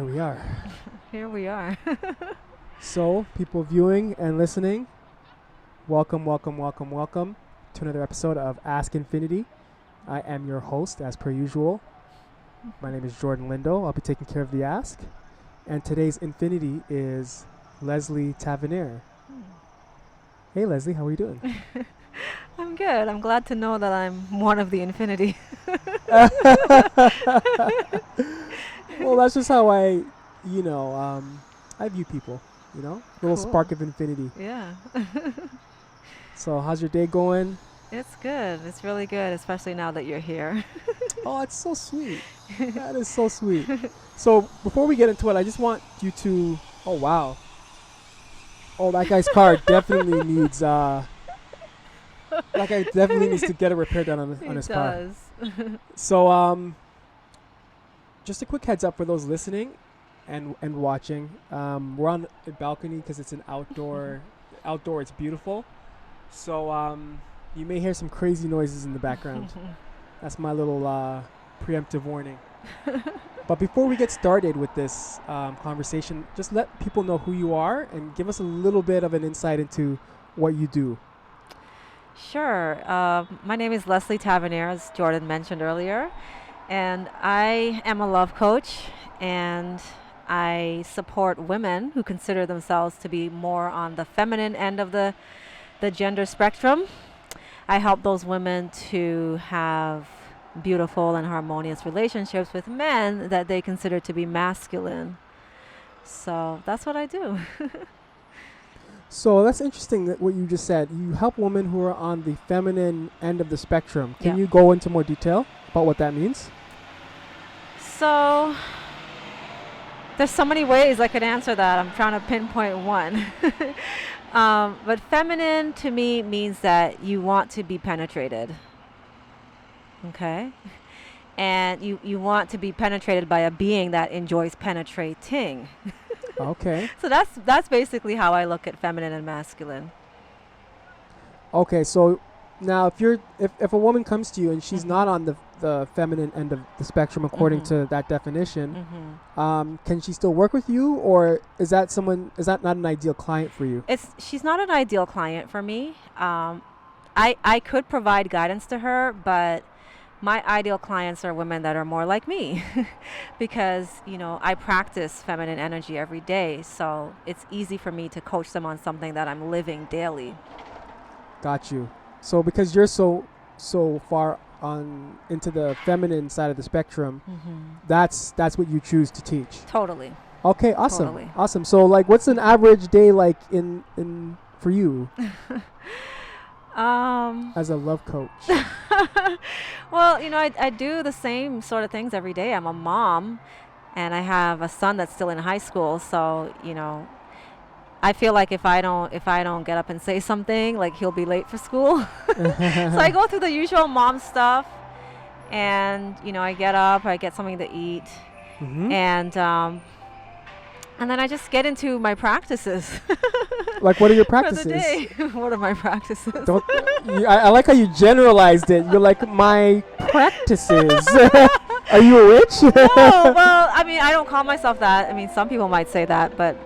here we are. Here we are. So, people viewing and listening, welcome to another episode of Ask Infinity. I am your host, as per usual. My name is Jordan Lindo. I'll be taking care of the ask. And today's Infinity is Lesley Tavenier. Hey, Lesley, how are you doing? I'm good. I'm glad to know that I'm one of the infinity. Well, that's just how I view people, little Cool. spark of infinity. Yeah. So how's your day going? It's good. It's really good, especially now that you're here. Oh, it's so sweet. That is so sweet. So before we get into it, I just want you to, oh, wow. Oh, that guy's car definitely needs, that guy definitely needs to get a repair done on his car. It does. So, just a quick heads up for those listening and watching. We're on a balcony because it's an outdoor. It's beautiful. So you may hear some crazy noises in the background. That's my little preemptive warning. But before we get started with this conversation, just let people know who you are and give us a little bit of an insight into what you do. Sure. My name is Lesley Tavenier, as Jordan mentioned earlier. And I am a love coach, and I support women who consider themselves to be more on the feminine end of the gender spectrum. I help those women to have beautiful and harmonious relationships with men that they consider to be masculine. So that's what I do. So that's interesting that what you just said. You help women who are on the feminine end of the spectrum. Can Yeah. you go into more detail about what that means? So there's so many ways I could answer that. I'm trying to pinpoint one. But feminine to me means that you want to be penetrated. Okay? And you want to be penetrated by a being that enjoys penetrating. Okay. So that's basically how I look at feminine and masculine. Okay, so now if a woman comes to you and she's Mhm. not on the feminine end of the spectrum according Mhm. to that definition, Mm-hmm. can she still work with you, or is that not an ideal client for you? She's not an ideal client for me. I could provide guidance to her, but my ideal clients are women that are more like me because, I practice feminine energy every day. So it's easy for me to coach them on something that I'm living daily. Got you. So because you're so far on into the feminine side of the spectrum, Mm-hmm. that's what you choose to teach. Totally. Okay, awesome. Totally. Awesome. So like what's an average day like in for you as a love coach? Well, I do the same sort of things every day. I'm a mom, and I have a son that's still in high school. So, I feel like if I don't get up and say something, like he'll be late for school. So I go through the usual mom stuff, and I get up, I get something to eat, Mm-hmm. and then I just get into my practices. Like what are your For practices? the day. What are my practices? Don't I like how you generalized it. You're like my practices. Are you a witch? No, well, I don't call myself that. Some people might say that, but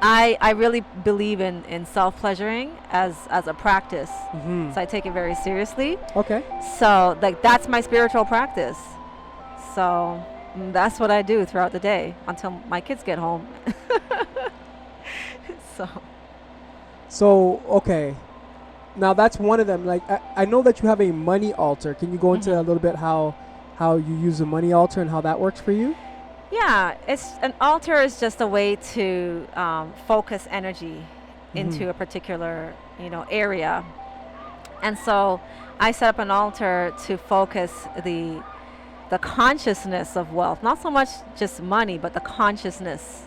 I really believe in self-pleasuring as a practice. Mm-hmm. So I take it very seriously. Okay. So that's my spiritual practice. So that's what I do throughout the day until my kids get home. So okay. Now that's one of them. Like I know that you have a money altar. Can you go into Mhm. a little bit how you use a money altar and how that works for you? Yeah, an altar is just a way to focus energy into Mhm. a particular area, and so I set up an altar to focus the consciousness of wealth, not so much just money, but the consciousness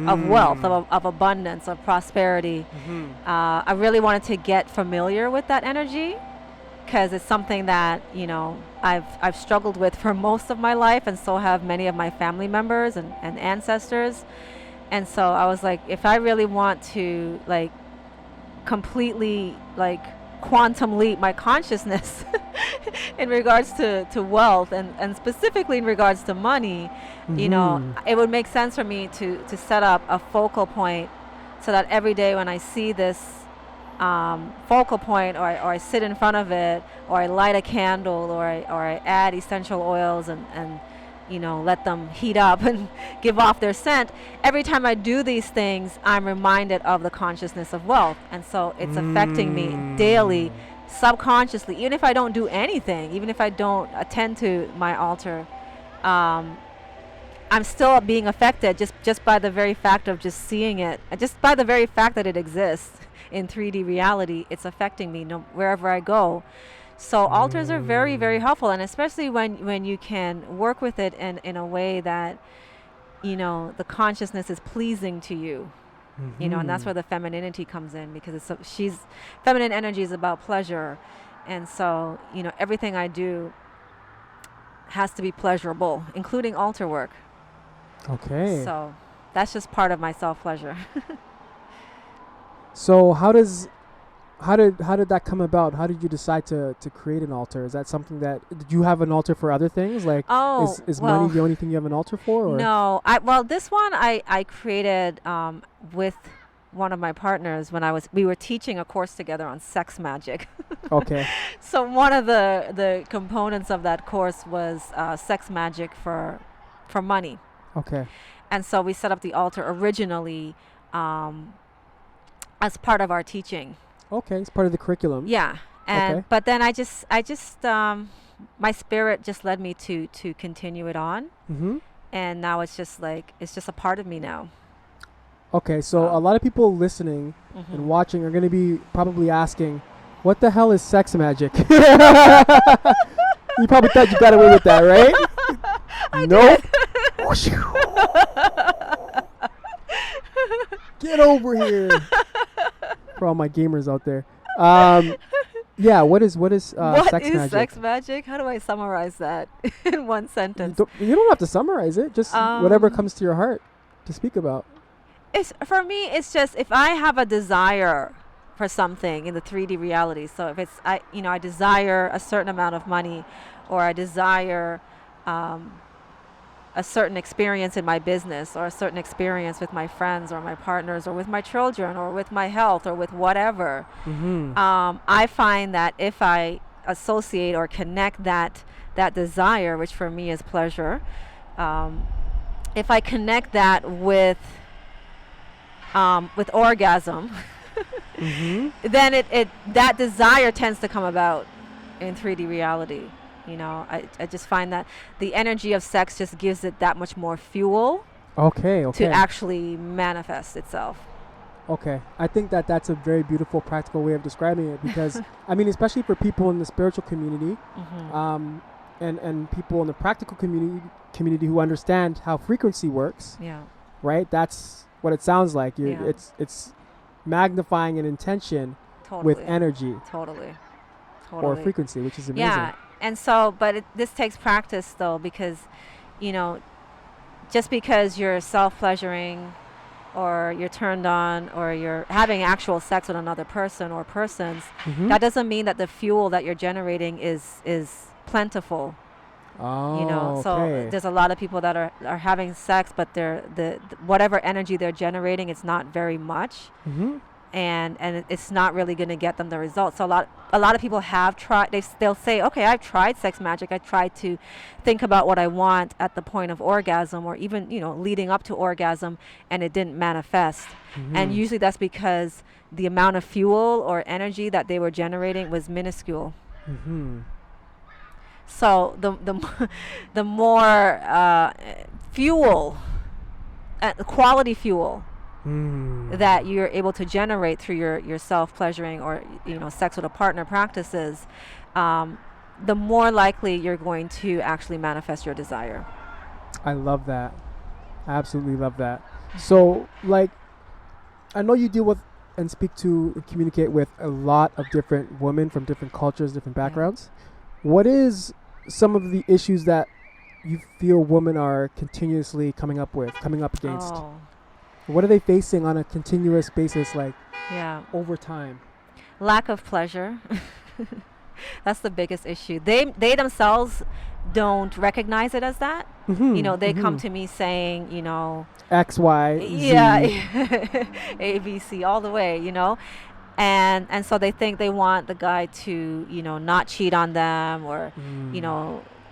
of wealth, of abundance, of prosperity. Mhm. I really wanted to get familiar with that energy because it's something that I've struggled with for most of my life, and so have many of my family members and ancestors. And so I was like, if I really want to completely quantum leap my consciousness in regards to wealth and specifically in regards to money, you know, it would make sense for me to set up a focal point so that every day when I see this focal point, or I sit in front of it, or I light a candle, or I add essential oils and you know, let them heat up and give off their scent. Every time I do these things, I'm reminded of the consciousness of wealth. And so it's affecting me daily, subconsciously, even if I don't do anything, even if I don't attend to my altar. I'm still being affected just by the very fact of just seeing it, just by the very fact that it exists in 3D reality. It's affecting me wherever I go. So altars are very, very helpful, and especially when you can work with it in a way that, you know, the consciousness is pleasing to you. You know, and that's where the femininity comes in, because feminine energy is about pleasure, and so, you know, everything I do has to be pleasurable, including altar work. Okay. So that's just part of my self-pleasure. So how did that come about? How did you decide to create an altar? Is that something did you have an altar for other things? Like, is money the only thing you have an altar for? Or? No, this one I created with one of my partners when we were teaching a course together on sex magic. Okay. So one of the components of that course was sex magic for money. Okay. And so we set up the altar originally as part of our teaching. Okay, it's part of the curriculum. Yeah, and but then I just my spirit just led me to continue it on, and now it's just a part of me now. Okay, so a lot of people listening and watching are going to be probably asking, "What the hell is sex magic?" You probably thought you got away with that, right? Nope. Get over here. For all my gamers out there. Yeah, what is sex magic? What is sex magic? How do I summarize that in one sentence? You don't have to summarize it. Just whatever comes to your heart to speak about. For me, it's just if I have a desire for something in the 3D reality. So if it's I desire a certain amount of money, or I desire a certain experience in my business, or a certain experience with my friends or my partners or with my children or with my health or with whatever. I find that if I associate or connect that desire, which for me is pleasure, if I connect that with orgasm, then that desire tends to come about in 3D reality. You know, I just find that the energy of sex just gives it that much more fuel to actually manifest itself. Okay. I think that's a very beautiful, practical way of describing it, because, I mean, especially for people in the spiritual community, and people in the practical community who understand how frequency works, right? That's what it sounds like. It's magnifying an intention with energy. Totally. Or frequency, which is amazing. Yeah. And so, but this takes practice, though, because, you know, just because you're self-pleasuring, or you're turned on, or you're having actual sex with another person or persons, that doesn't mean that the fuel that you're generating is plentiful. Oh, you know, so there's a lot of people that are having sex, but the whatever energy they're generating, it's not very much. And it's not really going to get them the results. So a lot of people have tried. They'll say, okay, I've tried sex magic. I tried to think about what I want at the point of orgasm, or even, you know, leading up to orgasm, and it didn't manifest. And usually that's because the amount of fuel or energy that they were generating was minuscule. So the more fuel, quality fuel, that you're able to generate through your self-pleasuring, or, you know, sex with a partner practices, the more likely you're going to actually manifest your desire. I love that. I absolutely love that. So, like, I know you deal with and speak to and communicate with a lot of different women from different cultures, different backgrounds. What is some of the issues that you feel women are continuously coming up against? What are they facing on a continuous basis, like over time? Lack of pleasure. That's the biggest issue. They themselves don't recognize it as that. They come to me saying, X, Y, yeah, Z. A, B, C, all the way, and so they think they want the guy to, not cheat on them, or,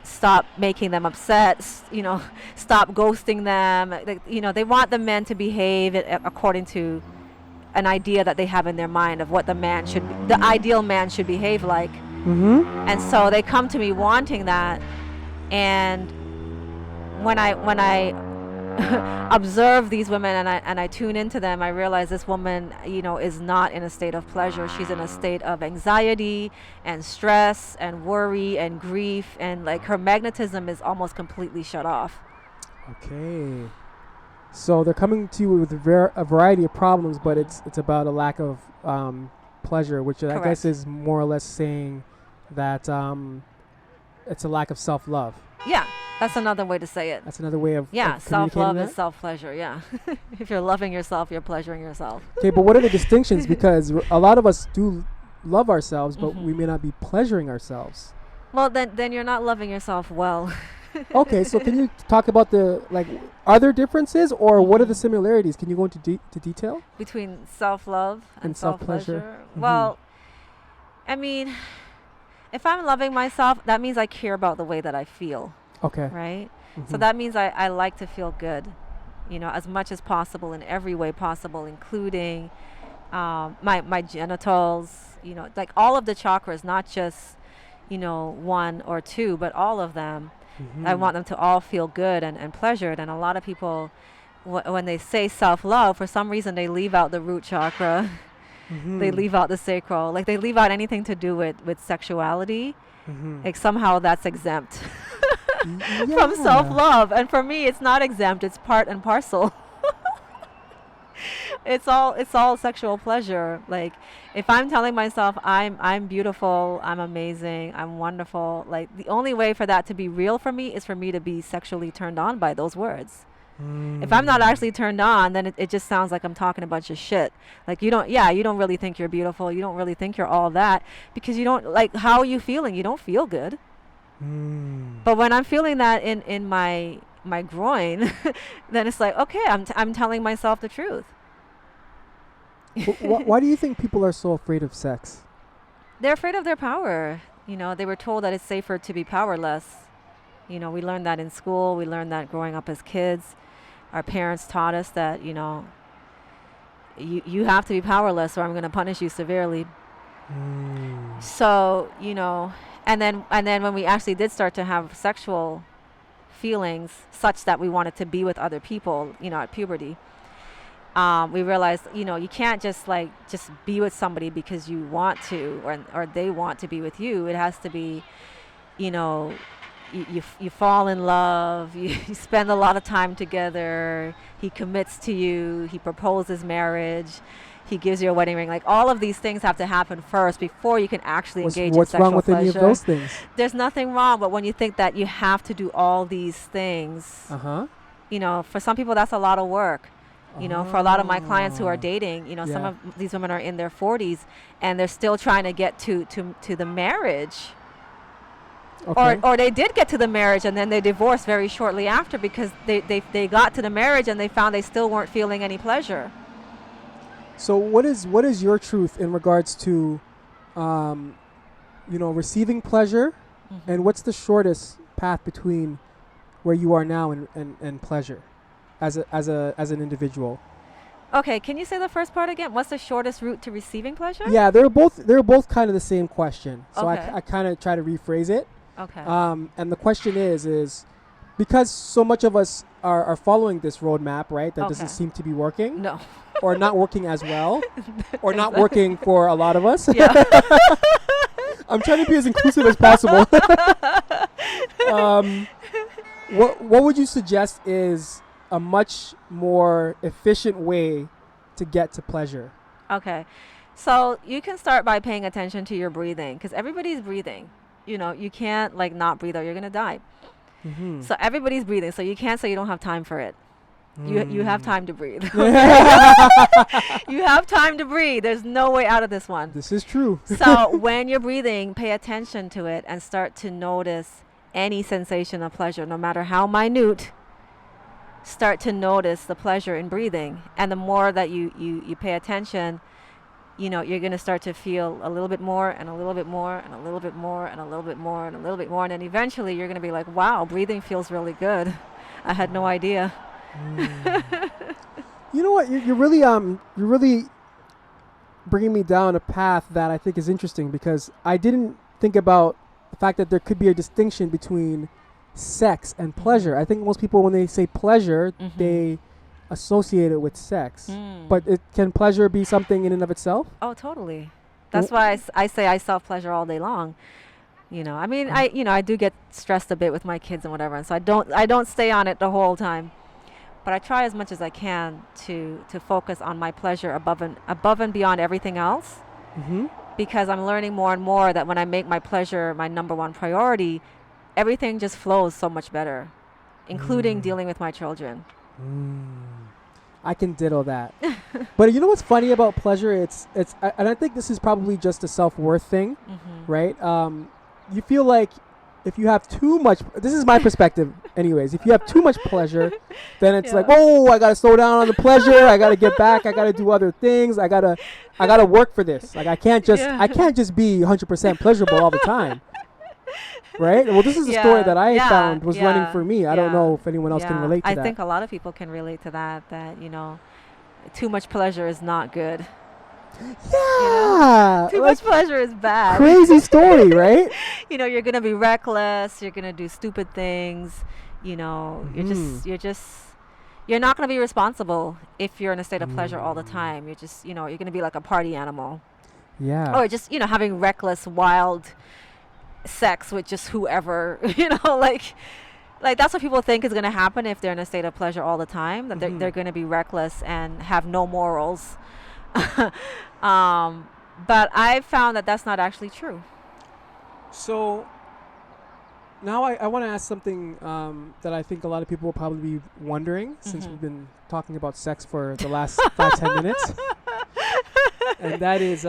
stop making them upset, stop ghosting them. They want the men to behave according to an idea that they have in their mind of what the ideal man should behave like. And so they come to me wanting that. And when I observe these women and I tune into them, I realize this woman, is not in a state of pleasure. She's in a state of anxiety and stress and worry and grief, and like her magnetism is almost completely shut off. Okay. So they're coming to you with a variety of problems, but it's about a lack of pleasure, which Correct. I guess is more or less saying that it's a lack of self-love. Yeah, that's another way to say it. That's another way of Yeah, of self-love communicating is self-pleasure, yeah. If you're loving yourself, you're pleasuring yourself. that. Okay, but what are the distinctions? Because a lot of us do love ourselves, but we may not be pleasuring ourselves. Well, then you're not loving yourself well. Okay, so can you talk about are there differences, or what are the similarities? Can you go into detail? Between self-love and self-pleasure. self-pleasure? Well, I mean, if I'm loving myself, that means I care about the way that I feel, Okay. right? So that means I like to feel good, as much as possible, in every way possible, including my genitals, like all of the chakras, not just, one or two, but all of them. I want them to all feel good and pleasured. And a lot of people, when they say self-love, for some reason they leave out the root chakra. They leave out the sacral. Like they leave out anything to do with sexuality. Like somehow that's exempt from self-love. And for me, it's not exempt. It's part and parcel. It's all sexual pleasure. Like if I'm telling myself I'm beautiful, I'm amazing, I'm wonderful, like the only way for that to be real for me is for me to be sexually turned on by those words. If I'm not actually turned on, then it just sounds like I'm talking a bunch of shit. Like you don't really think you're beautiful, you don't really think you're all that, because you don't, like, how are you feeling? You don't feel good. But when I'm feeling that in my groin, then it's like, okay, I'm telling myself the truth. Why do you think people are so afraid of sex? They're afraid of their power. They were told that it's safer to be powerless. We learned that in school. We learned that growing up as kids. Our parents taught us that, you have to be powerless or I'm going to punish you severely. So, and then when we actually did start to have sexual feelings such that we wanted to be with other people, at puberty, we realized, you can't just be with somebody because you want to, or they want to be with you. It has to be, you fall in love, you spend a lot of time together, he commits to you, he proposes marriage, he gives you a wedding ring. Like all of these things have to happen first before you can actually engage in sexual pleasure. What's wrong with any of those things? There's nothing wrong, but when you think that you have to do all these things, for some people that's a lot of work. For a lot of my clients who are dating, some of these women are in their 40s and they're still trying to get to the marriage. Okay. Or they did get to the marriage and then they divorced very shortly after because they got to the marriage and they found they still weren't feeling any pleasure. So what is your truth in regards to, receiving pleasure, and what's the shortest path between where you are now and pleasure, as an individual? Okay, can you say the first part again? What's the shortest route to receiving pleasure? Yeah, they're both kind of the same question. So okay. I kind of try to rephrase it. Okay. And the question is because so much of us are following this roadmap, right? That doesn't seem to be working. No. Or not working as well, or not working for a lot of us. Yeah. I'm trying to be as inclusive as possible. What would you suggest is a much more efficient way to get to pleasure? Okay. So you can start by paying attention to your breathing, because everybody's breathing. You can't not breathe or you're going to die. So everybody's breathing. So you can't say you don't have time for it. You have Mm. time to breathe. Okay? You have time to breathe. There's no way out of this one. This is true. So when you're breathing, pay attention to it and start to notice any sensation of pleasure, no matter how minute. Start to notice the pleasure in breathing. And the more that you pay attention, you're going to start to feel a little bit more and a little bit more and a little bit more and a little bit more and a little bit more. And then eventually you're going to be like, wow, breathing feels really good. I had no idea. Mm. You know what? You're really bringing me down a path that I think is interesting, because I didn't think about the fact that there could be a distinction between sex and pleasure. I think most people, when they say pleasure, Mhm. they associate it with sex. Mm. But can pleasure be something in and of itself? Oh, totally. That's why I say I self-pleasure all day long. I mean, I do get stressed a bit with my kids and whatever, and so I don't stay on it the whole time. But I try as much as I can to focus on my pleasure above and beyond everything else, Mm-hmm. because I'm learning more and more that when I make my pleasure my number one priority, everything just flows so much better, including Mm. dealing with my children. I can diddle that. But you know what's funny about pleasure? And I think this is probably just a self-worth thing, Mm-hmm. right? You feel like if you have too much, this is my perspective anyways, if you have too much pleasure, then it's like, Yeah. whoa, I gotta slow down on the pleasure, I gotta get back, I gotta do other things, I gotta work for this. Like I can't Yeah. just be 100% pleasurable all the time. Right? Well, this is a story that I found was running for me. I don't know if anyone else can relate to I that. think a lot of people can relate to that, too much pleasure is not good. Yeah. Too Like, much pleasure is bad. crazy story, right? You're going to be reckless, you're going to do stupid things, Mhm. you're not going to be responsible if you're in a state of pleasure all the Mm. time. You're going to be like a party animal. Yeah. Or just, having reckless, wild sex with just whoever, like that's what people think is going to happen if they're in a state of pleasure all the time, that Mhm. they're going to be reckless and have no morals. But I've found that that's not actually true. So now I want to ask something that I think a lot of people will probably be wondering, since Mhm. we've been talking about sex for the last 5-10 minutes. And that is,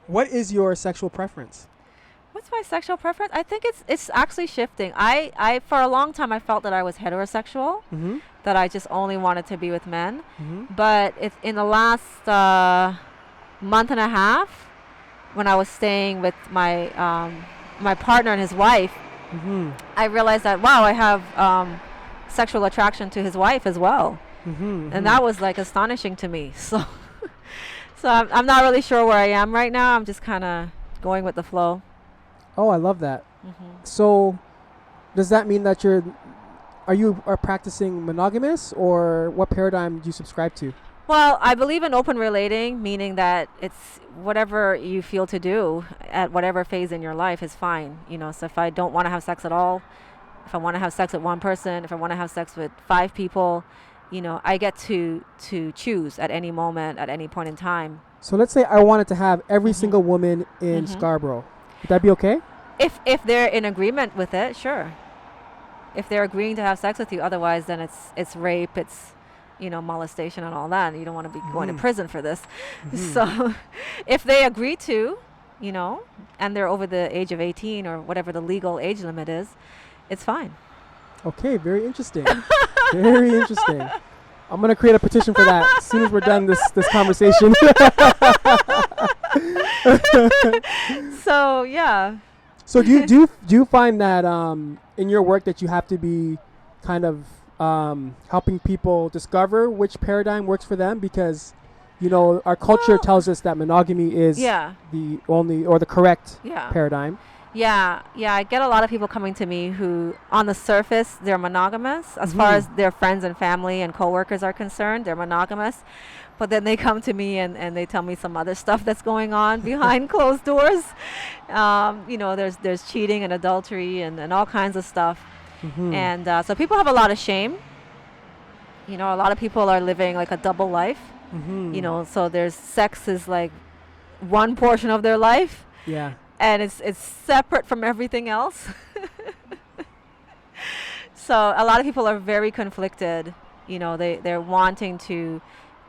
what is your sexual preference? What's my sexual preference? I think it's actually shifting. I for a long time I felt that I was heterosexual, Mm-hmm. that I just only wanted to be with men. Mm-hmm. But it's in the last month and a half, when I was staying with my partner and his wife, Mm-hmm. I realized that wow, I have sexual attraction to his wife as well, Mm-hmm. and that was like astonishing to me. So I'm not really sure where I am right now. I'm just kind of going with the flow. Oh, I love that. Hmm. So does that mean that you are practicing monogamous, or what paradigm do you subscribe to? Well, I believe in open relating, meaning that it's whatever you feel to do at whatever phase in your life is fine. So if I don't want to have sex at all, if I want to have sex with one person, if I want to have sex with 5 people, I get to choose at any moment, at any point in time. So let's say I wanted to have every Mhm. single woman in Mhm. Scarborough. Would that be okay? If they're in agreement with it, sure. If they're agreeing to have sex with you, otherwise then it's rape, it's molestation and all that. You don't want to be going to Mhm. prison for this. Mhm. So if they agree to, and they're over the age of 18 or whatever the legal age limit is, it's fine. Okay, very interesting. Very interesting. I'm gonna create a petition for that as soon as we're done this conversation. So yeah. So do you find that in your work that you have to be kind of helping people discover which paradigm works for them, because our culture Well, tells us that monogamy is Yeah. the only or the correct Yeah. paradigm. Yeah, I get a lot of people coming to me who, on the surface, they're monogamous. As far Mhm. as their friends and family and coworkers are concerned, they're monogamous. But then they come to me and they tell me some other stuff that's going on behind closed doors. There's cheating and adultery and all kinds of stuff. Mhm. And so people have a lot of shame. A lot of people are living like a double life. Mhm. So there's sex is like one portion of their life, Yeah. and it's separate from everything else. So a lot of people are very conflicted. They're wanting to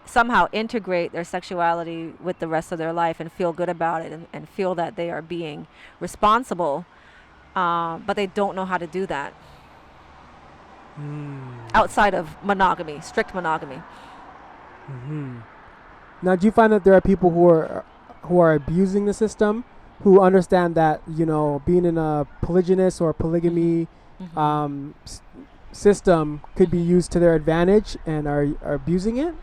somehow integrate their sexuality with the rest of their life and feel good about it, and feel that they are being responsible, but they don't know how to do that outside of monogamy, strict monogamy. Now, do you find that there are people who are abusing the system, who understand that being in a polygynous or polygamy system could be used to their advantage and are abusing it?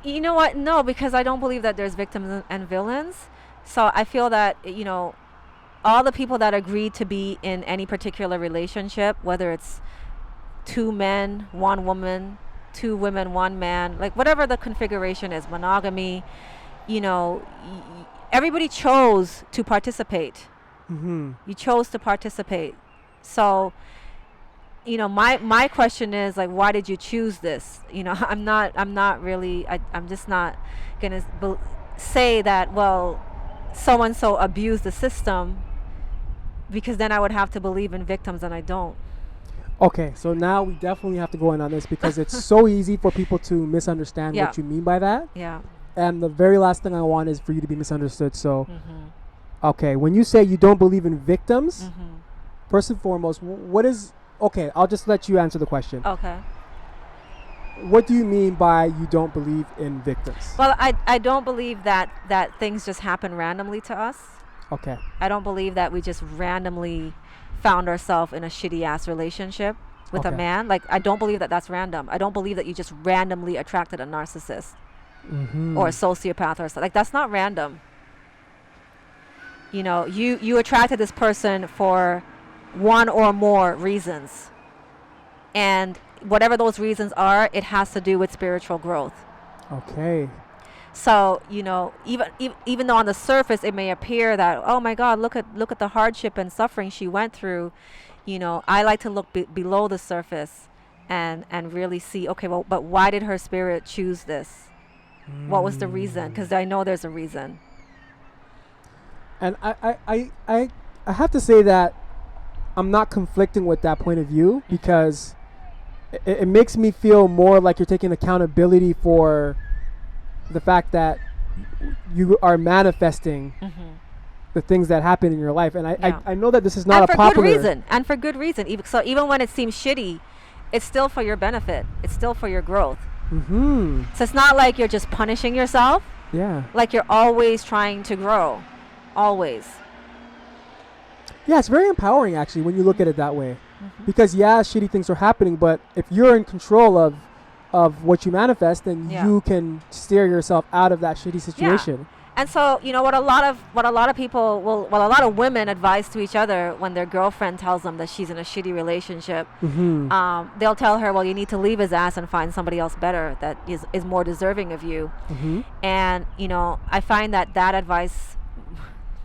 You know what? No, because I don't believe that there's victims and villains. So I feel that all the people that agree to be in any particular relationship, whether it's 2 men, 1 woman, 2 women, 1 man, like whatever the configuration is, monogamy, everybody chose to participate. You chose to participate. So, my question is, like, why did you choose this? I'm just not gonna say that, well, so and so abused the system, because then I would have to believe in victims, and I don't. Okay, so now we definitely have to go in on this, because it's so easy for people to misunderstand what you mean by that. Yeah. And the very last thing I want is for you to be misunderstood. So, okay, when you say you don't believe in victims, first and foremost, what is... Okay, I'll just let you answer the question. Okay. What do you mean by you don't believe in victims? Well, I don't believe that things just happen randomly to us. Okay. I don't believe that we just randomly found ourselves in a shitty ass relationship with a man. Like, I don't believe that that's random. I don't believe that you just randomly attracted a narcissist or a sociopath or something. Like, that's not random. You attracted this person for 1 or more reasons, and whatever those reasons are, it has to do with spiritual growth. Okay. So even though on the surface it may appear that, oh my God, look at the hardship and suffering she went through, I like to look below the surface and really see, okay, well, but why did her spirit choose this? What was the reason? Because I know there's a reason. And I have to say that I'm not conflicting with that point of view, because it makes me feel more like you're taking accountability for the fact that you are manifesting the things that happen in your life. And I know that this is not a popular... And for good reason. So even when it seems shitty, it's still for your benefit. It's still for your growth. So it's not like you're just punishing yourself. Yeah. Like, you're always trying to grow. Always. Yeah, it's very empowering, actually, when you look at it that way. Because, shitty things are happening, but if you're in control of what you manifest, then you can steer yourself out of that shitty situation. Yeah. And so, what a lot of women advise to each other when their girlfriend tells them that she's in a shitty relationship, they'll tell her, well, you need to leave his ass and find somebody else better that is more deserving of you. And, I find that advice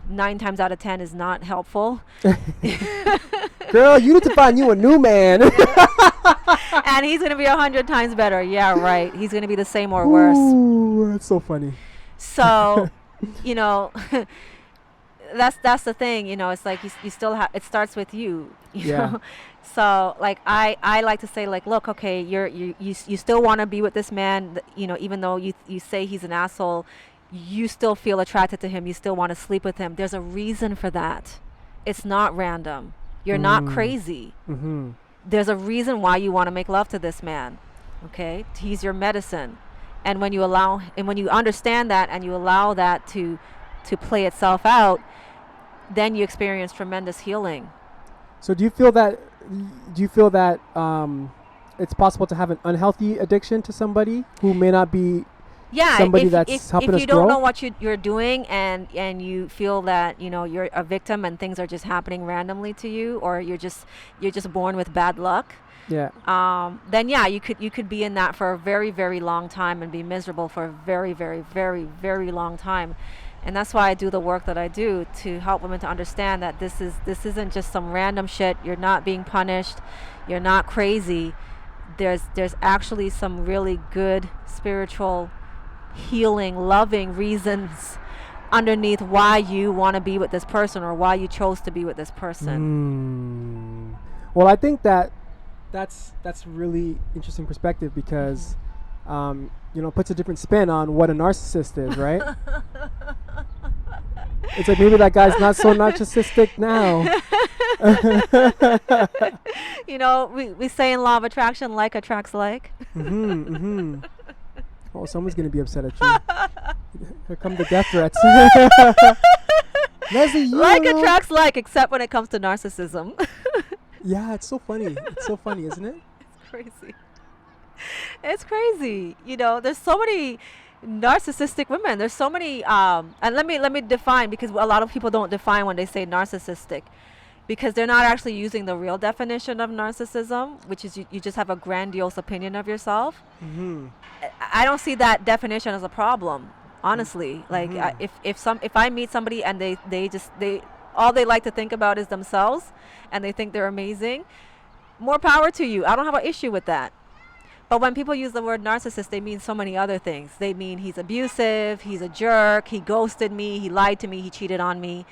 9 times out of 10 is not helpful. Girl, you need to find you a new man. And he's going to be 100 times better. Yeah, right. He's going to be the same or worse. Ooh, that's so funny. So, that's the thing, it's like you still have, it starts with you, you know? So, like, I like to say, like, look, okay, you still want to be with this man, even though you say he's an asshole, you still feel attracted to him, you still want to sleep with him. There's a reason for that. It's not random. You're not crazy. There's a reason why you want to make love to this man. Okay? He's your medicine. And when you understand that and you allow that to play itself out, then you experience tremendous healing. So do you feel that it's possible to have an unhealthy addiction to somebody who may not be somebody that's helping us grow? If you don't know what you're doing and you feel that you're a victim and things are just happening randomly to you, or you're just born with bad luck, then you could be in that for a very, very long time and be miserable for a very, very, very, very long time. And that's why I do the work that I do, to help women to understand that this isn't just some random shit. You're not being punished. You're not crazy. There's actually some really good spiritual, healing, loving reasons underneath why you want to be with this person or why you chose to be with this person. Well, I think that's really interesting perspective because puts a different spin on what a narcissist is, right? It's like maybe that guy's not so narcissistic now. We say in law of attraction, like attracts like. Oh, someone's gonna be upset at you. Here come the death threats. Lesley, like attracts like, except when it comes to narcissism. Yeah, it's so funny. It's so funny, isn't it? It's crazy. It's crazy. There's so many narcissistic women. There's so many and let me define, because a lot of people don't define when they say narcissistic, because they're not actually using the real definition of narcissism, which is you just have a grandiose opinion of yourself. I don't see that definition as a problem, honestly. Like if I meet somebody and they all they like to think about is themselves and they think they're amazing, more power to you. I don't have an issue with that. But when people use the word narcissist, they mean so many other things. They mean he's abusive, he's a jerk, he ghosted me, he lied to me, he cheated on me.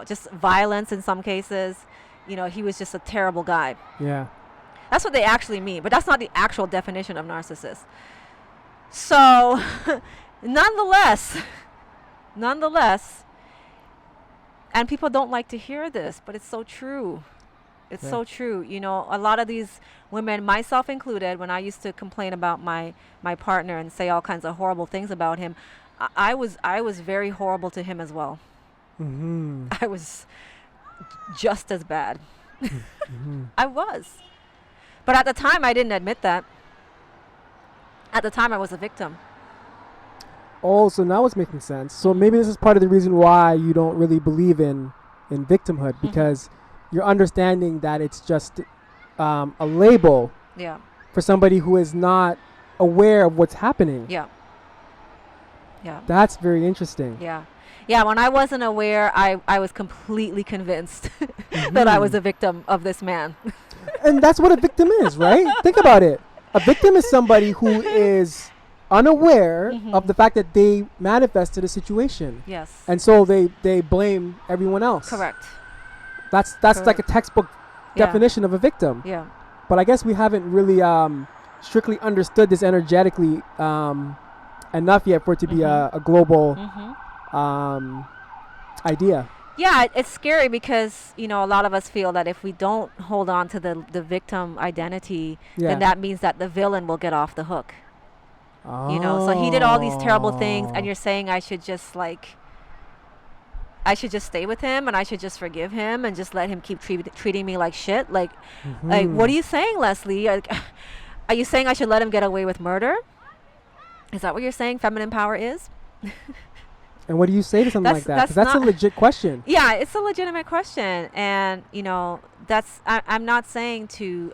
Just violence in some cases. He was just a terrible guy. Yeah. That's what they actually mean, but that's not the actual definition of narcissist. So, nonetheless, and people don't like to hear this, but it's so true. It's so true. A lot of these women, myself included, when I used to complain about my partner and say all kinds of horrible things about him, I was very horrible to him as well. I was just as bad. I was. But at the time, I didn't admit that. At the time, I was a victim. Oh, so now it's making sense. So maybe this is part of the reason why you don't really believe in victimhood, because you're understanding that it's just a label for somebody who is not aware of what's happening. Yeah. That's very interesting. Yeah, when I wasn't aware, I was completely convinced that I was a victim of this man. And that's what a victim is, right? Think about it. A victim is somebody who is unaware of the fact that they manifested a situation. Yes. And so they blame everyone else. Correct. That's like a textbook definition of a victim. Yeah. But I guess we haven't really strictly understood this energetically enough yet for it to be a global idea. Yeah, it's scary because, a lot of us feel that if we don't hold on to the victim identity, then that means that the villain will get off the hook. So he did all these terrible things, and you're saying I should just stay with him and I should just forgive him and just let him keep treating me like shit. Like what are you saying, Lesley? Are you saying I should let him get away with murder? Is that what you're saying feminine power is? And what do you say to something like that? 'Cause that's a legit question. Yeah, it's a legitimate question. And, I'm not saying to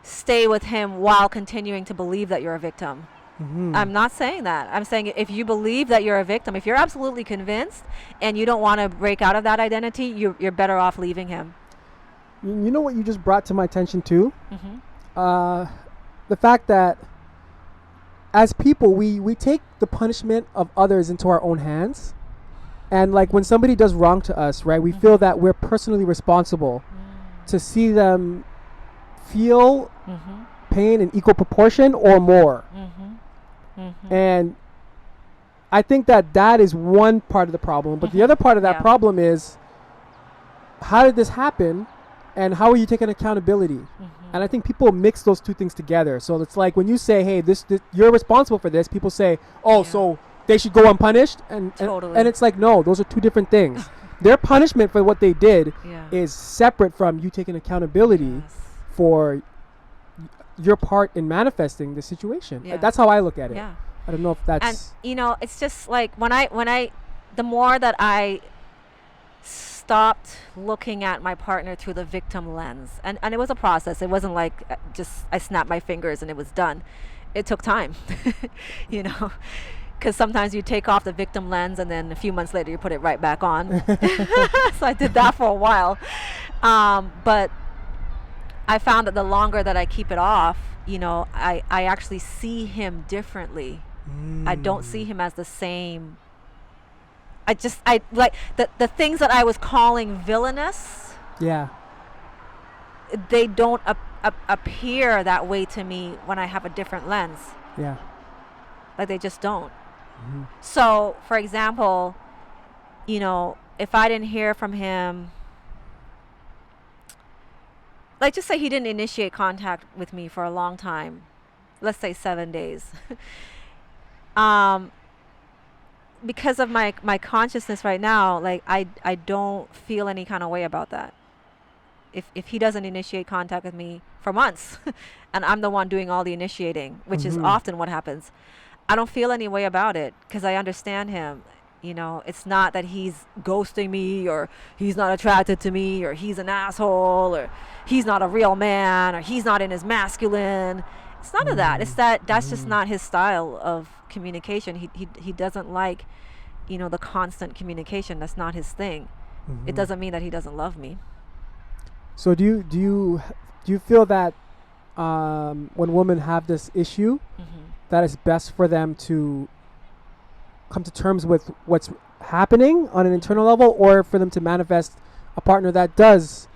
stay with him while continuing to believe that you're a victim. I'm not saying that. I'm saying if you believe that you're a victim, if you're absolutely convinced and you don't want to break out of that identity, you're better off leaving him. You know what you just brought to my attention too? The fact that as people, we take the punishment of others into our own hands. And like when somebody does wrong to us, right, we feel that we're personally responsible to see them feel pain in equal proportion or more. And I think that is one part of the problem. But the other part of that problem is, how did this happen? And how are you taking accountability? And I think people mix those two things together. So it's like when you say, hey, this you're responsible for this, people say, so they should go unpunished. And it's like, no, those are two different things. Their punishment for what they did is separate from you taking accountability for your part in manifesting the situation. That's how I look at it. I don't know if that's... And, it's just like the more that I stopped looking at my partner through the victim lens, and it was a process. It wasn't like just I snapped my fingers and it was done. It took time, because sometimes you take off the victim lens and then a few months later you put it right back on. So I did that for a while. But I found that the longer that I keep it off, I actually see him differently I don't see him as the same. I like the things that I was calling villainous. Yeah. They don't appear that way to me when I have a different lens. Yeah. Like they just don't. So, for example, if I didn't hear from him, like just say he didn't initiate contact with me for a long time, let's say 7 days. Because of my consciousness right now, like I don't feel any kind of way about that. If he doesn't initiate contact with me for months and I'm the one doing all the initiating, which is often what happens, I don't feel any way about it because I understand him. It's not that he's ghosting me or he's not attracted to me or he's an asshole or he's not a real man or he's not in his masculine. It's none of that. It's that's just not his style of communication. He doesn't like, the constant communication. That's not his thing. It doesn't mean that he doesn't love me. So do you feel that when women have this issue, that it's best for them to come to terms with what's happening on an internal level, or for them to manifest a partner that does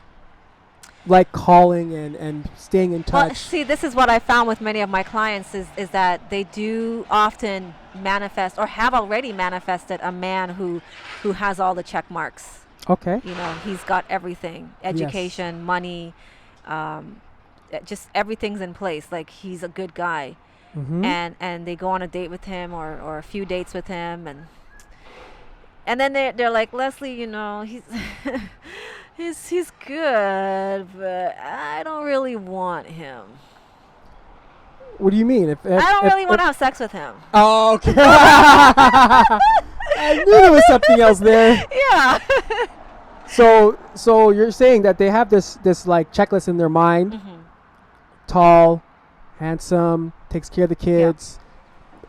like calling and staying in touch? Well, see, this is what I found with many of my clients is that they do often manifest or have already manifested a man who has all the check marks. Okay. He's got everything, education, money, just everything's in place. Like he's a good guy. And they go on a date with him or a few dates with him, and then they're like, Lesley, he's good, but I don't really want him. What do you mean? I don't really want to have sex with him. Oh, okay. I knew there was something else there. Yeah. So you're saying that they have this like checklist in their mind: tall, handsome, takes care of the kids,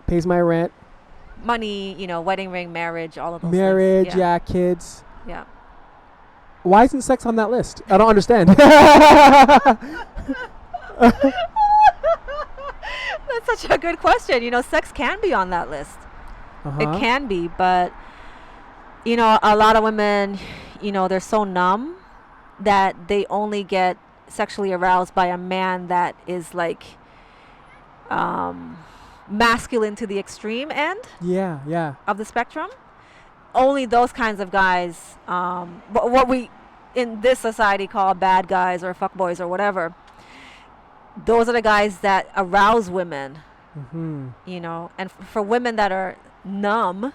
pays my rent, money, wedding ring, marriage, all of those marriage, things. Yeah. Kids. Yeah. Why isn't sex on that list? I don't understand. That's such a good question. Sex can be on that list. It can be, but a lot of women, they're so numb that they only get sexually aroused by a man that is like masculine to the extreme end of the spectrum. Only those kinds of guys, what we in this society call bad guys or fuckboys or whatever, those are the guys that arouse women. And for women that are numb,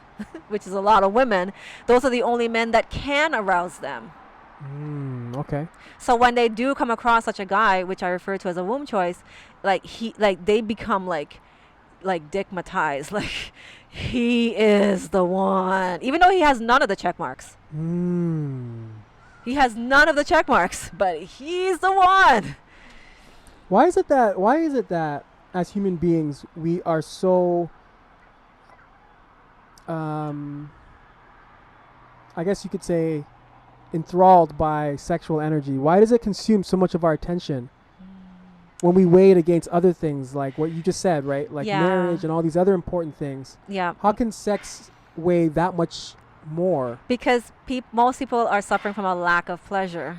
which is a lot of women, those are the only men that can arouse them. Okay. So when they do come across such a guy, which I refer to as a womb choice, they become like digmatized, like he is the one, even though he has none of the check marks. He has none of the check marks, but he's the one. Why is it that as human beings we are so I guess you could say enthralled by sexual energy? Why does it consume so much of our attention when we weigh it against other things like what you just said, right? Like marriage and all these other important things. Yeah. How can sex weigh that much more? Because most people are suffering from a lack of pleasure.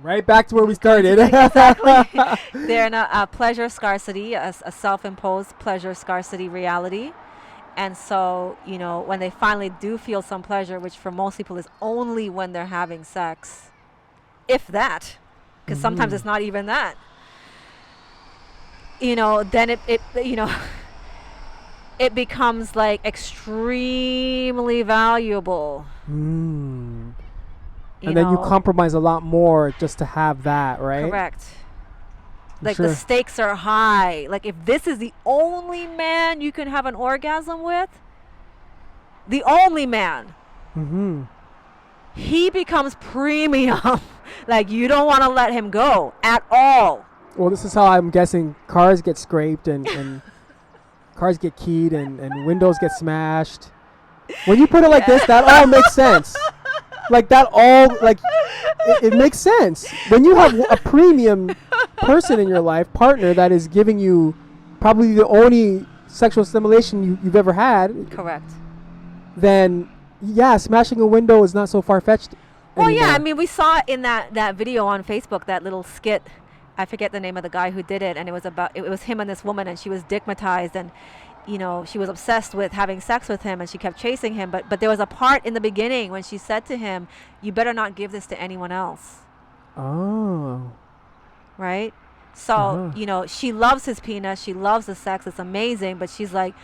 Right back to where we started. Exactly. They're in a pleasure scarcity, a self-imposed pleasure scarcity reality. And so, when they finally do feel some pleasure, which for most people is only when they're having sex, if that, because sometimes it's not even that, then it becomes like extremely valuable. And then you compromise a lot more just to have that, right? Correct. Like the stakes are high. Like if this is the only man you can have an orgasm with, the only man, he becomes premium. Like you don't want to let him go at all. Well, this is how I'm guessing cars get scraped and cars get keyed and windows get smashed. When you put it like this, that all makes sense. Like that all, like, it makes sense. When you have a premium person in your life, partner, that is giving you probably the only sexual stimulation you've ever had, Correct. then yeah, smashing a window is not so far-fetched Well, anymore. yeah, I mean, we saw it in that video on Facebook, that little skit. I forget the name of the guy who did it, and it was him and this woman, and she was stigmatized, and she was obsessed with having sex with him, and she kept chasing him. But there was a part in the beginning when she said to him, "You better not give this to anyone else." Oh. Right? So, she loves his penis, she loves the sex, it's amazing, but she's like,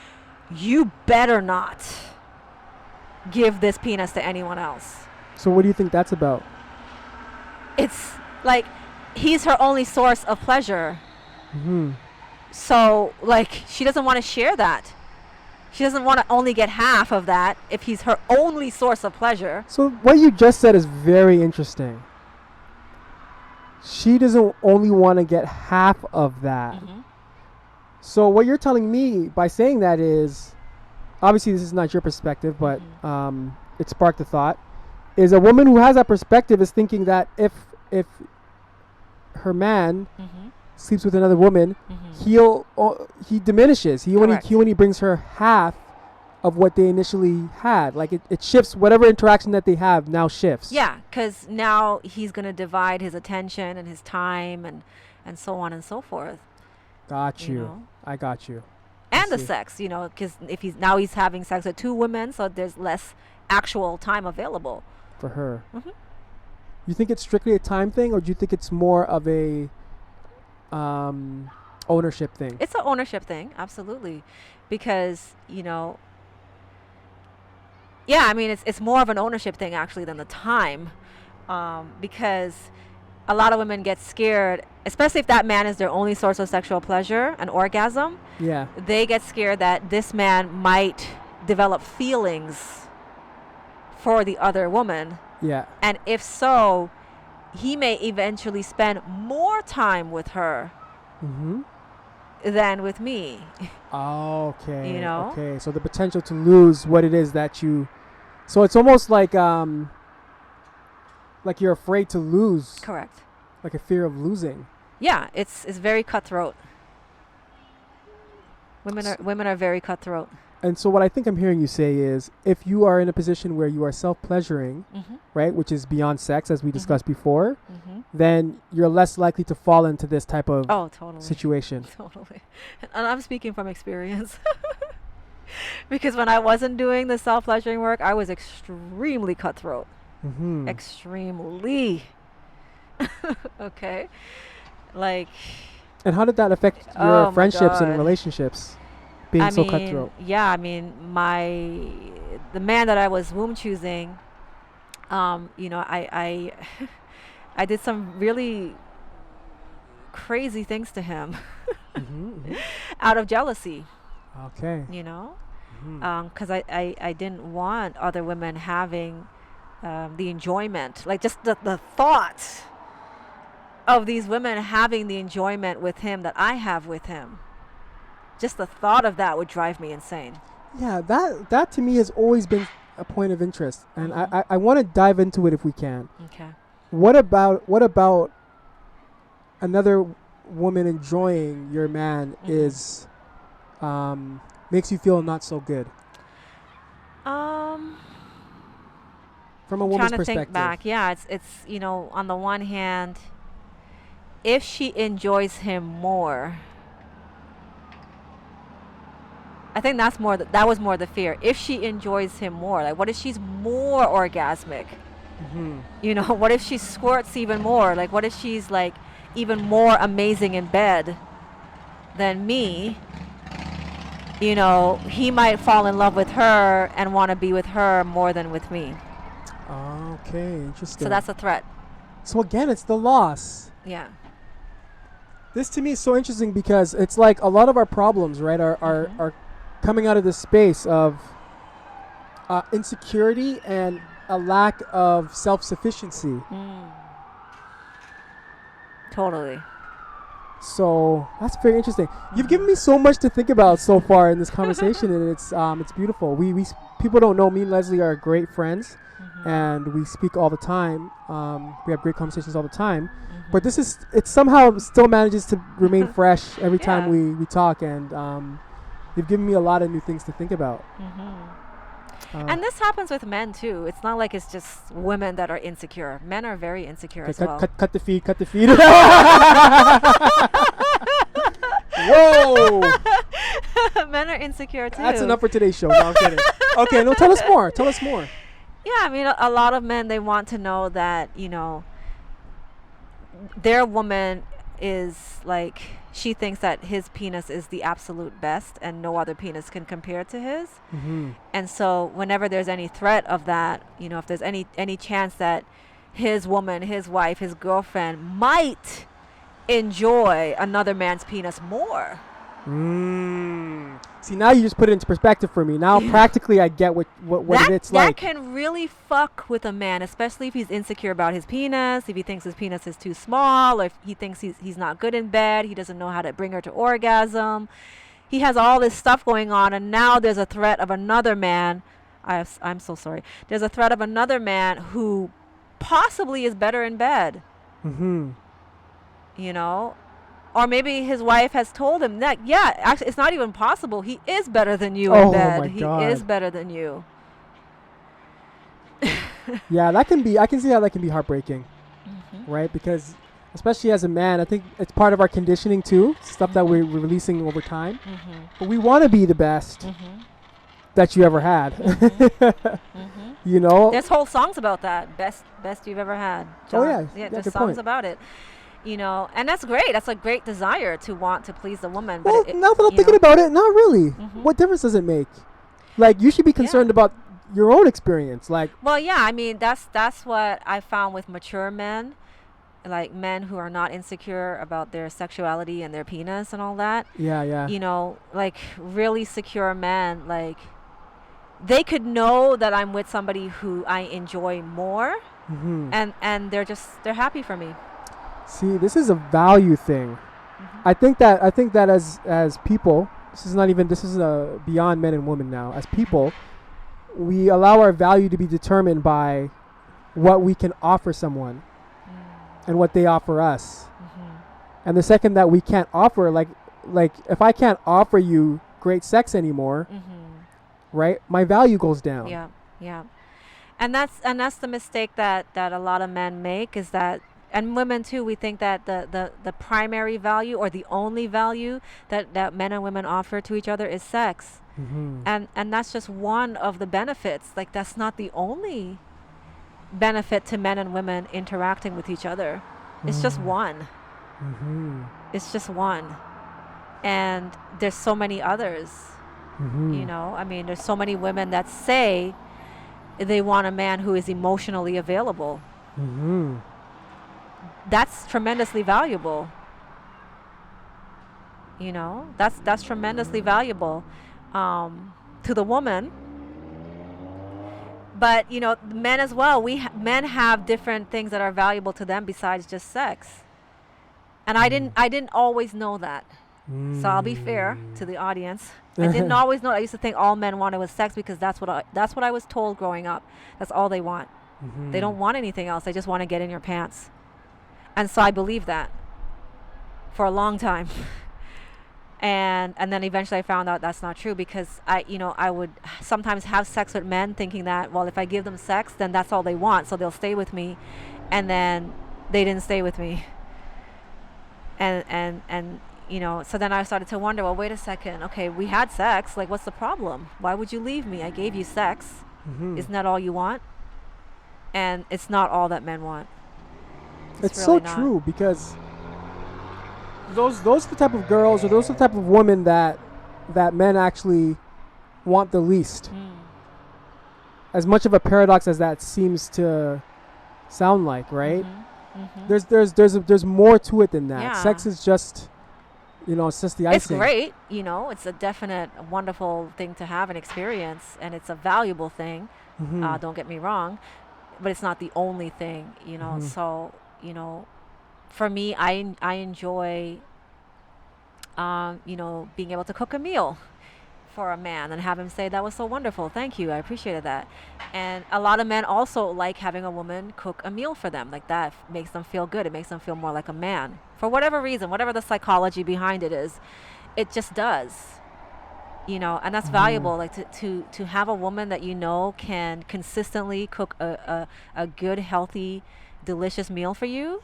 "You better not give this penis to anyone else." So what do you think that's about? It's like he's her only source of pleasure. Mm-hmm. So, like, she doesn't want to share that. She doesn't want to only get half of that if he's her only source of pleasure. So what you just said is very interesting. She doesn't only want to get half of that. Mm-hmm. So what you're telling me by saying that is, obviously this is not your perspective, but it sparked a thought, is a woman who has that perspective is thinking that if her man sleeps with another woman, he diminishes. He only brings her half of what they initially had. Like it shifts. Whatever interaction that they have now shifts. Yeah, because now he's going to divide his attention and his time and so on and so forth. Got you. I got you. And the sex, because if he's having sex with two women, so there's less actual time available for her. Mm-hmm. You think it's strictly a time thing, or do you think it's more of a ownership thing? It's an ownership thing, absolutely, because yeah, I mean it's more of an ownership thing actually than the time, because a lot of women get scared, especially if that man is their only source of sexual pleasure and orgasm. Yeah, they get scared that this man might develop feelings for the other woman. Yeah. And if so, he may eventually spend more time with her than with me. Okay. Okay. So the potential to lose what it is that you... So it's almost like you're afraid to lose. Correct. Like a fear of losing. Yeah, it's very cutthroat. Women are very cutthroat. And so what I think I'm hearing you say is, if you are in a position where you are self-pleasuring, right, which is beyond sex, as we discussed before, then you're less likely to fall into this type of situation. Totally. And I'm speaking from experience. Because when I wasn't doing the self-pleasuring work, I was extremely cutthroat. Extremely. Okay? Like... And how did that affect your friendships and relationships? Being so cutthroat. Yeah, I mean, the man that I was womb choosing, I did some really crazy things to him out of jealousy. Okay. Because I didn't want other women having the enjoyment, like just the thought of these women having the enjoyment with him that I have with him. Just the thought of that would drive me insane. Yeah, that to me has always been a point of interest, and I want to dive into it if we can. Okay. What about another woman enjoying your man is makes you feel not so good? From a woman's perspective. Trying to think back. Yeah, it's on the one hand, if she enjoys him more, I think that was more the fear. If she enjoys him more, like what if she's more orgasmic? What if she squirts even more? Like what if she's like even more amazing in bed than me? He might fall in love with her and want to be with her more than with me. Okay, interesting. So that's a threat. So again, it's the loss. Yeah. This to me is so interesting because it's like a lot of our problems, right, are coming out of this space of insecurity and a lack of self-sufficiency. Totally. So that's very interesting. You've given me so much to think about so far in this conversation, and it's beautiful. We people don't know, me and Lesley are great friends, and we speak all the time. We have great conversations all the time. But it somehow still manages to remain fresh every time we talk, and you've given me a lot of new things to think about. And this happens with men too. It's not like it's just women that are insecure. Men are very insecure as well. Cut the feed. Whoa! Men are insecure too. That's enough for today's show. No, I'm kidding. Okay, no, tell us more. Yeah, I mean, a lot of men, they want to know that, their woman is like, she thinks that his penis is the absolute best and no other penis can compare to his. And so whenever there's any threat of that, if there's any chance that his woman, his wife, his girlfriend might enjoy another man's penis more. See, now you just put it into perspective for me. Now practically I get what it's like. That can really fuck with a man, especially if he's insecure about his penis, if he thinks his penis is too small, or if he thinks he's not good in bed, he doesn't know how to bring her to orgasm. He has all this stuff going on, and now there's a threat of another man. I'm so sorry. There's a threat of another man who possibly is better in bed. Or maybe his wife has told him that, yeah, actually, it's not even possible. He is better than you in bed. He is better than you. Yeah, I can see how that can be heartbreaking, right? Because especially as a man, I think it's part of our conditioning too, stuff that we're releasing over time. But we want to be the best that you ever had. There's whole songs about that. Best you've ever had. John. Yeah, there's songs about it. And that's great. That's a great desire to want to please the woman. Well, now that I'm thinking about it, not really. What difference does it make? Like, you should be concerned about your own experience. Like, well, yeah, I mean, that's what I found with mature men, like men who are not insecure about their sexuality and their penis and all that. Yeah. Like really secure men, like they could know that I'm with somebody who I enjoy more, and they're happy for me. See, this is a value thing. I think that as people, this is beyond men and women now. As people, we allow our value to be determined by what we can offer someone and what they offer us. And the second that we can't offer, like if I can't offer you great sex anymore, right, my value goes down. Yeah. And that's the mistake that a lot of men make, is that, and women too, we think that the primary value or the only value that men and women offer to each other is sex. And that's just one of the benefits. Like, that's not the only benefit to men and women interacting with each other. It's just one. It's just one. And there's so many others. I mean, there's so many women that say they want a man who is emotionally available. That's tremendously valuable. That's tremendously valuable to the woman. But men as well. Men have different things that are valuable to them besides just sex. And I didn't always know that. So I'll be fair to the audience. I didn't always know. I used to think all men wanted was sex because that's what I was told growing up. That's all they want. They don't want anything else. They just want to get in your pants. And so I believed that for a long time. And then eventually I found out that's not true, because I would sometimes have sex with men thinking that, well, if I give them sex, then that's all they want, so they'll stay with me. And then they didn't stay with me. And so then I started to wonder, well, wait a second. Okay, we had sex. Like, what's the problem? Why would you leave me? I gave you sex. Isn't that all you want? And it's not all that men want. It's really so true, because those are the type of girls, or those are the type of women that men actually want the least. As much of a paradox as that seems to sound like, right? There's more to it than that. Yeah. Sex is just, it's just the icing. It's great, it's a definite wonderful thing to have and experience, and it's a valuable thing. Don't get me wrong, but it's not the only thing, So, for me, I enjoy, being able to cook a meal for a man and have him say, that was so wonderful. Thank you. I appreciated that. And a lot of men also like having a woman cook a meal for them. Like, that makes them feel good. It makes them feel more like a man. For whatever reason, whatever the psychology behind it is, it just does. And that's valuable, like to have a woman that can consistently cook a good, healthy, delicious meal for you.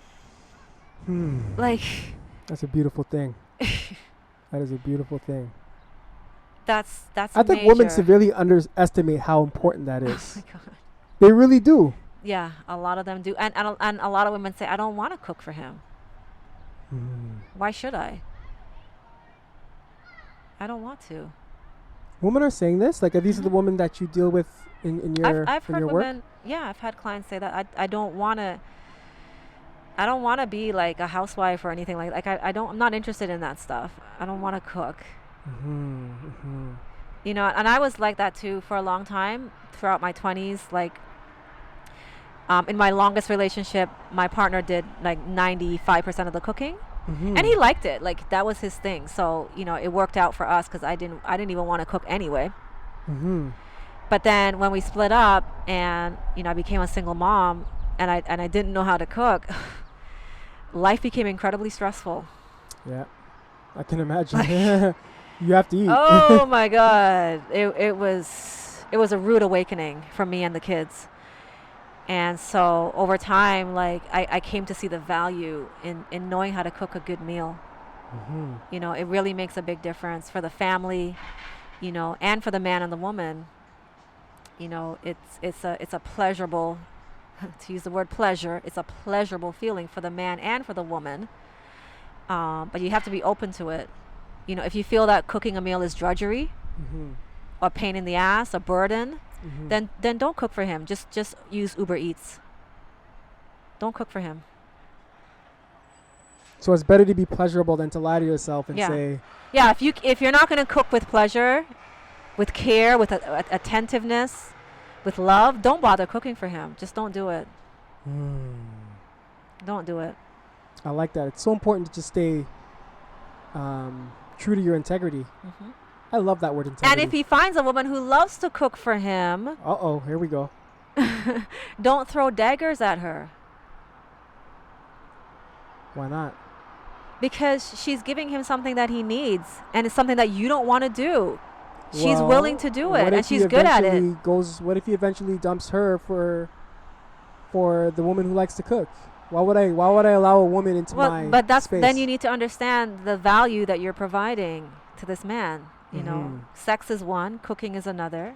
Like, that's a beautiful thing. That is a beautiful thing. That's I think major. women severely underestimate how important that is. Oh my God. They really do. Yeah, a lot of them do, and a lot of women say, I don't want to cook for him. Why should I? I don't want to. Women are saying this? Like, are these the women that you deal with in your I've heard your women. work? Yeah, I've had clients say that I don't want to. I don't want to be like a housewife or anything I'm not interested in that stuff. I don't want to cook. And I was like that too for a long time throughout my 20s. Like, in my longest relationship, my partner did like 95% of the cooking. And he liked it. Like, that was his thing. So, it worked out for us because I didn't even want to cook anyway. But then when we split up and, I became a single mom and I didn't know how to cook, life became incredibly stressful. Yeah, I can imagine. You have to eat. Oh my God. It was a rude awakening for me and the kids. And so over time, like, I came to see the value in knowing how to cook a good meal. It really makes a big difference for the family, and for the man and the woman. It's a pleasurable, to use the word pleasure, it's a pleasurable feeling for the man and for the woman. But you have to be open to it. If you feel that cooking a meal is drudgery, or pain in the ass, a burden, then don't cook for him. Just use Uber Eats. Don't cook for him. So it's better to be pleasurable than to lie to yourself and say. Yeah, if you're not going to cook with pleasure, with care, with attentiveness, with love, don't bother cooking for him. Just don't do it. Don't do it. I like that. It's so important to just stay true to your integrity. I love that word, integrity. And if he finds a woman who loves to cook for him, here we go. don't throw daggers at her. Why not? Because she's giving him something that he needs, and it's something that you don't want to do. She's willing to do it, and she's good at it. What if he eventually dumps her for the woman who likes to cook? Why would I allow a woman into my space? Then you need to understand the value that you're providing to this man. Sex is one, cooking is another.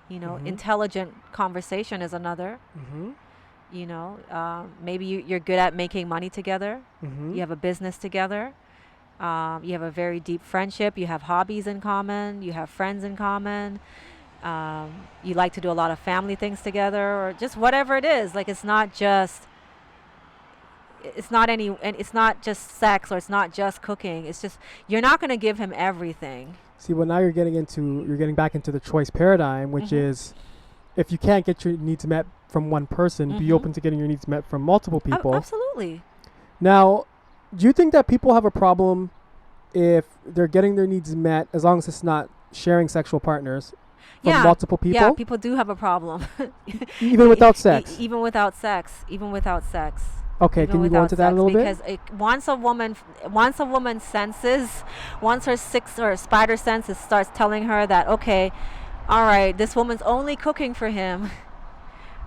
Intelligent conversation is another. Maybe you're good at making money together. You have a business together. You have a very deep friendship. You have hobbies in common. You have friends in common. You like to do a lot of family things together, or just whatever it is. Like, it's not just just sex, or it's not just cooking. It's just, you're not going to give him everything. See, well, now you're getting back into the choice paradigm, which is, if you can't get your needs met from one person, be open to getting your needs met from multiple people. Absolutely. Now, do you think that people have a problem if they're getting their needs met, as long as it's not sharing sexual partners from multiple people? Yeah, people do have a problem. Even without sex? Even without sex. Okay, can you go into that a little bit? Because once a woman senses, once her sixth or spider senses starts telling her that, okay, all right, this woman's only cooking for him,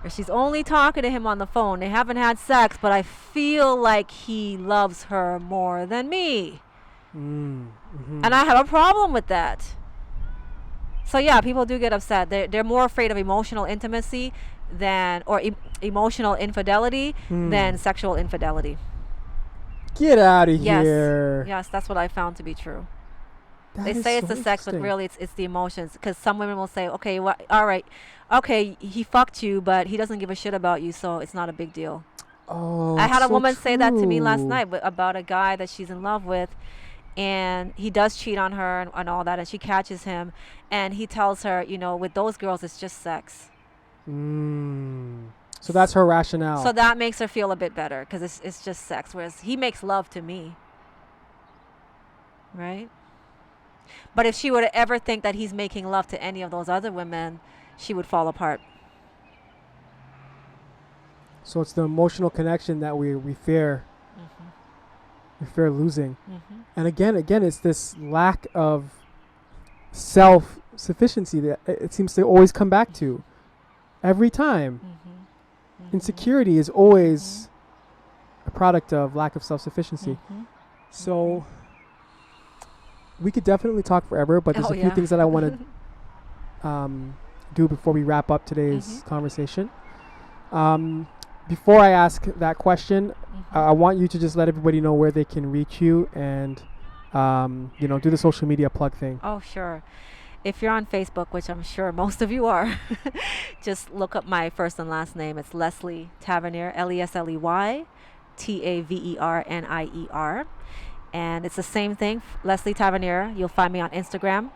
or she's only talking to him on the phone. They haven't had sex, but I feel like he loves her more than me. And I have a problem with that. So yeah, people do get upset. They're more afraid of emotional intimacy emotional infidelity than sexual infidelity. Get out of here. Yes, that's what I found to be true. They say it's the sex, but really it's the emotions. Because some women will say, okay, all right, okay, he fucked you, but he doesn't give a shit about you, so it's not a big deal. I had a woman say that to me last night about a guy that she's in love with, and he does cheat on her and all that, and she catches him, and he tells her, with those girls, it's just sex. So that's her rationale. So that makes her feel a bit better, because it's just sex, whereas he makes love to me. Right? But if she were to ever think that he's making love to any of those other women, she would fall apart. So it's the emotional connection that we fear. We fear losing. And again, it's this lack of self-sufficiency that it seems to always come back to every time. Insecurity is always a product of lack of self-sufficiency. So we could definitely talk forever, but there's a few things that I want to do before we wrap up today's conversation. Before I ask that question, I want you to just let everybody know where they can reach you and do the social media plug thing. Oh, sure. If you're on Facebook, which I'm sure most of you are, just look up my first and last name. It's Lesley Tavenier, Lesley Tavernier. And it's the same thing, Lesley Tavenier. You'll find me on Instagram.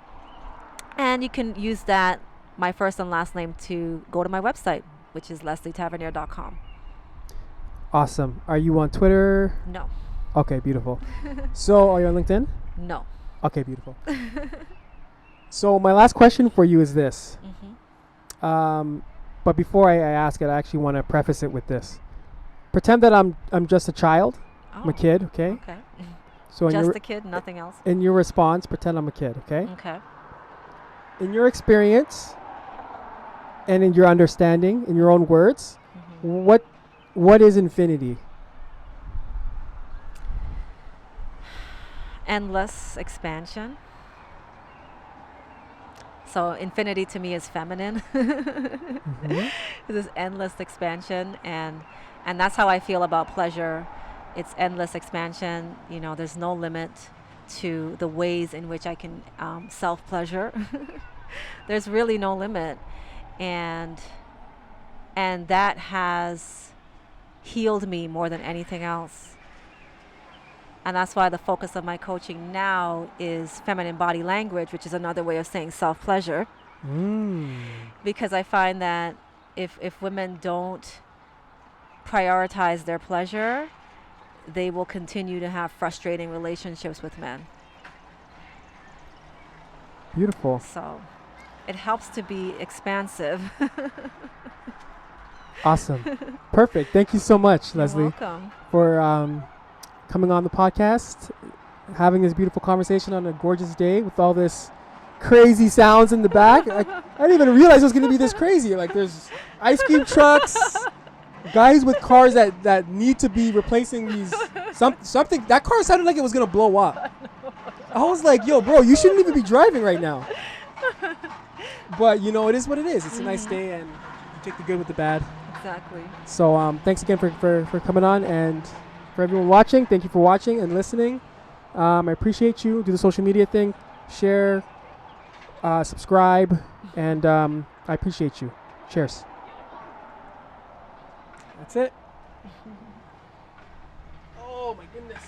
And you can use that, my first and last name, to go to my website, which is lesleytavenier.com. Awesome. Are you on Twitter? No. Okay, beautiful. So, are you on LinkedIn? No. Okay, beautiful. So, my last question for you is this. But before I ask it, I actually want to preface it with this. Pretend that I'm just a child. I'm a kid, okay? Okay. So just a kid, nothing else. In your response, pretend I'm a kid, okay? Okay. In your experience and in your understanding, in your own words, what is infinity? Endless expansion. So infinity to me is feminine. This endless expansion, and that's how I feel about pleasure. It's endless expansion. There's no limit to the ways in which I can self-pleasure. There's really no limit, and that has healed me more than anything else. And that's why the focus of my coaching now is feminine body language, which is another way of saying self-pleasure. Because I find that if women don't prioritize their pleasure, they will continue to have frustrating relationships with men. Beautiful. So it helps to be expansive. Awesome. Perfect. Thank you so much, Lesley. You're welcome. For coming on the podcast, having this beautiful conversation on a gorgeous day with all this crazy sounds in the back. I didn't even realize it was going to be this crazy. Like, there's ice cream trucks, guys with cars that need to be replacing these something. That car sounded like it was going to blow up. I was like, yo, bro, you shouldn't even be driving right now. But it is what it is. It's a nice day, and you take the good with the bad. Exactly. So thanks again for coming on, and for everyone watching, thank you for watching and listening. I appreciate you. Do the social media thing, share, subscribe, and I appreciate you. Cheers. That's it. Oh my goodness,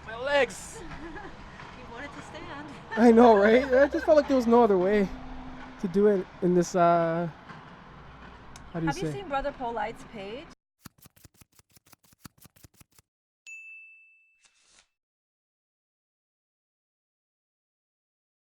my legs. You wanted to stand. I know, right? I just felt like there was no other way to do it in this. How do you say? Have you seen Brother Polite's page?